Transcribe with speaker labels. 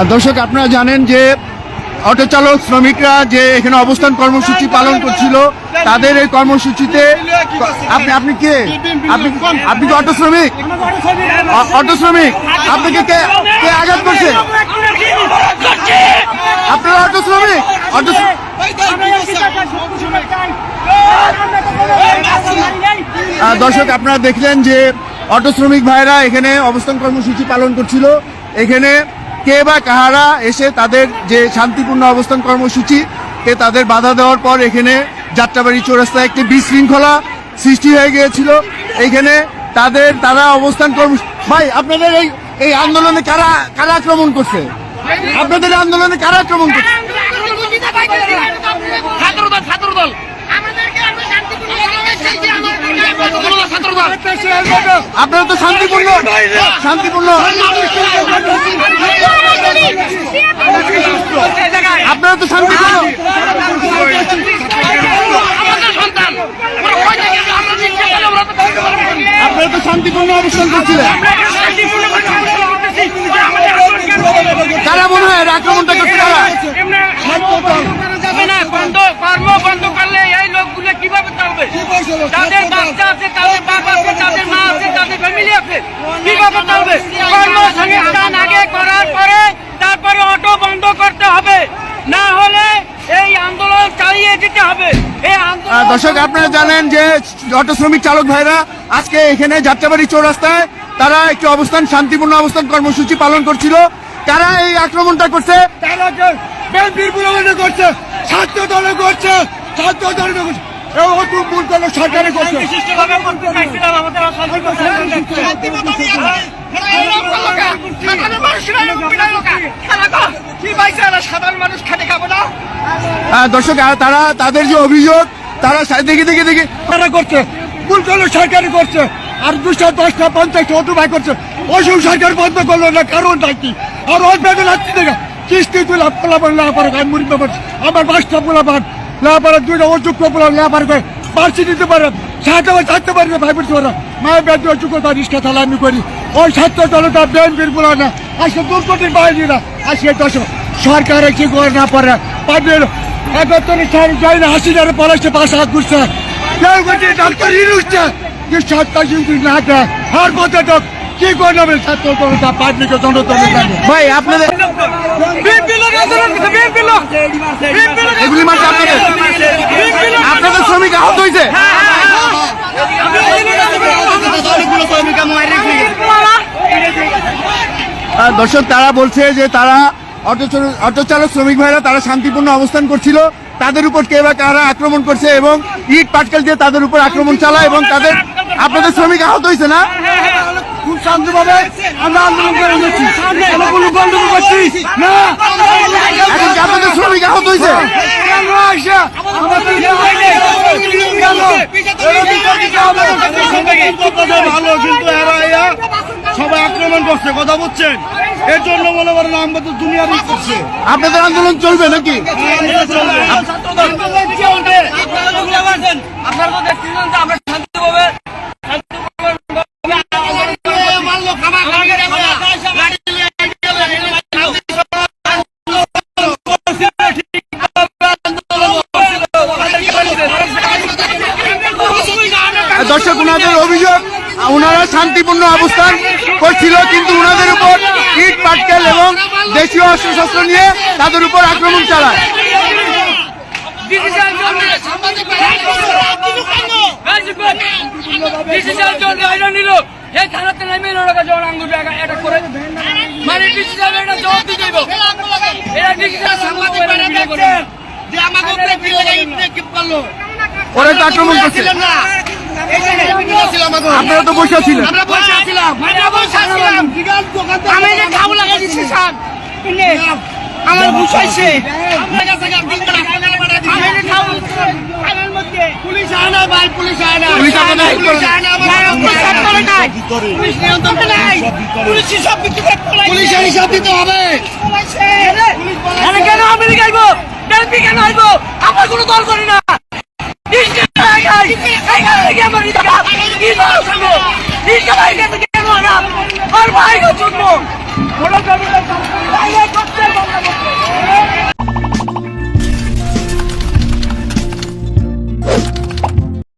Speaker 1: দর্শক, আপনারা জানেন যে অটো চালক শ্রমিকরা যে এখানে অবস্থান কর্মসূচি পালন করছিল, তাদের এই কর্মসূচিতে আপনি কে? আপনি কি অটো শ্রমিক? অটো শ্রমিক, আপনাকে কে আঘাত করছে? আপনারা অটো শ্রমিক? দর্শক, আপনারা দেখলেন যে অটো শ্রমিক ভাইরা এখানে অবস্থান কর্মসূচি পালন করছিল। এখানে কে বা কাহারা এসে তাদের যে শান্তিপূর্ণ অবস্থান কর্মসূচি তাদের বাধা দেওয়ার পর এখানে যাত্রাবাড়ি চৌরাস্তায় একটি বিশৃঙ্খলা সৃষ্টি হয়ে গিয়েছিল। এইখানে তারা অবস্থান ভাই, আপনাদের এই আন্দোলনে কারা আক্রমণ করছে? আপনাদের আন্দোলনে কারা আক্রমণ করছে? আপনারা তো শান্তিপূর্ণ আপনারা তো শান্তিপূর্ণ অবস্থান করছিলেন। কারা মনে হয় আক্রমণটা করছে?
Speaker 2: কর্ম বন্ধ করলে এই লোকগুলো কিভাবে চলবে? তাদের বাচ্চা আছে, তাদের বাপ আছে, তাদের মা আছে, তাদের ফ্যামিলি আছে, কিভাবে চলবে? কর্মসংস্থান আগে করার পরে তারপরে অটো বন্ধ করতে হবে, না হলে এই আন্দোলন চালিয়ে যেতে হবে।
Speaker 1: দর্শক, আপনারা জানেন যে অটো শ্রমিক চালক ভাইরা আজকে এখানে যাত্রাবাড়ি চৌরাস্তায় তারা একটি শান্তিপূর্ণ অবস্থান কর্মসূচি পালন করছিল। তারা এই আক্রমণটা করছে, করছে, ছাত্র দলে করছে, সরকারে করছে। দর্শক, তাদের যে অভিযোগ, তারা দেখি তারা করছে, ভুল করলো সরকারি করছে, আর 210টা 50টা অটো ভাই করছে। ওসব সরকার বন্ধ করলো না, কারণ নাকি আর বেতন আসছে দেখা কিস্তি তুলে পোলাপান লাপারে মুড়ি ব্যাপার। আমার 5টা পোলাপান লাপারে, 2টা অযোগ্য পোলা লাপার করে পার্সি দিতে পারে, সাহায্য থাকতে পারি না ভাই বলতে পারে। মায়ের ব্যাগ অযোগ্য রিক্সা চালা আমি করি। ওই ছাত্র দলটা বিএনপির পোলা না, আজকে 2 কোটির বাইরে না, আজকে সরকারে কি করে না পারে পারবে। 71 সাল যাই না, 80 পলাশে 5 হাত ঘুরছে, কেউ করছে ডাক্তার ইউনুসছে যে সরকার যদি না দেয় আর কথা কি করে নেবে ছাত্র জনতা পাবলিক জনতা? ভাই, আপনাদের আপনাদের শ্রমিক আহত হয়েছে। দর্শক, তারা বলছে যে তারা অটো চালক শ্রমিক ভাইরা তারা শান্তিপূর্ণ অবস্থান করছিল, তাদের উপর কে বা কারা আক্রমণ করছে এবং ইট পাটকেল দিয়ে তাদের উপর আক্রমণ চালায় এবং আপনাদের শ্রমিক আহত হয়েছে না? খুব শান্তভাবে আমরা আন্দোলন করে যাচ্ছি, কোনো গন্ডগোল করছি না। এখন কি আপনাদের শ্রমিক আহত হয়েছে? ভালো, কিন্তু সবাই আক্রমণ করছে, কথা বুঝছেন? এর জন্য মনে করেন আমরা তো দুনিয়ার করছে। আপনাদের আন্দোলন চলবে নাকি?
Speaker 2: আপনারা তো দেখছিলেন যে আমরা শান্তিভাবে
Speaker 1: দর্শক, ওনাদের অভিযোগ ওনারা শান্তিপূর্ণ অবস্থান করছিল, কিন্তু ওনাদের উপর ইট পাটকেল এবং দেশীয় অস্ত্রশস্ত্র নিয়ে তাদের উপর আক্রমণ চালায়। ওরা তো আক্রমণ করছিলেন না, আপনারা তো বসে ছিলেন।
Speaker 2: আমার বুঝাইছে পুলিশ আয় না ভাই, পুলিশ আয় না, পুলিশ হিসাব দিতে হবে। কেন আমি গাইবো? কেন আইবো? আমরা কোনো দল করি না। ভাই